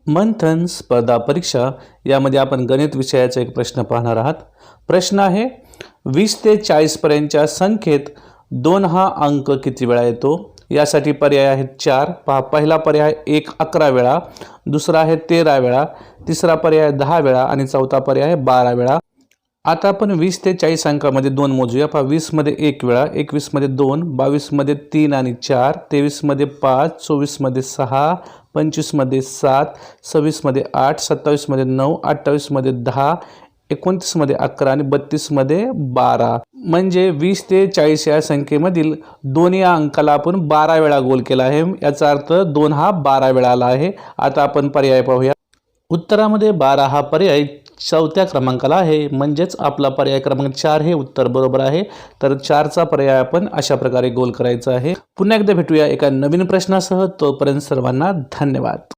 मंथन स्पर्धा परीक्षा यामध्ये आपण गणित विषयाचा एक प्रश्न पाहणार आहात। प्रश्न आहे 20 ते 40 पर्यंतच्या संख्येत 2 हा अंक किती वेळा येतो। यासाठी पर्याय आहेत 4। पहा, पहिला पर्याय 1 11 वेळा, दुसरा आहे 13 वेळा, तिसरा पर्याय 10 वेळा आणि चौथा पर्याय 12 वेळा। आता आपण 20 ते 40 अंकामध्ये 2 मोजूया। पहा, 20 मध्ये 1 वेळा, 21 मध्ये 2, 22 मध्ये 3 आणि 4, 23 मध्ये 5, 24 मध्ये 6, 25 मध्ये 7, 26 मध्ये 8, 27 मध्ये 9, 28 मध्ये 10, 29 मध्ये 11 आणि 32 मध्ये 12। म्हणजे 20 ते 40 या संख्येमधील 2 या अंकाला आपण 12 वेळा गोल केला आहे। याचा अर्थ 2 हा 12 वेळा आला आहे। आता आपण पर्याय पाहूया। उत्तरामध्ये 12 हा पर्याय चौथ्या क्रमांकाला आहे, म्हणजेच आपला पर्याय क्रमांक 4 हे उत्तर बरोबर आहे। तर 4 चा पर्याय आपण अशा प्रकारे गोल करायचा आहे। पुन्हा एकदा भेटूया एका नवीन प्रश्नासह। तोपर्यंत सर्वांना धन्यवाद।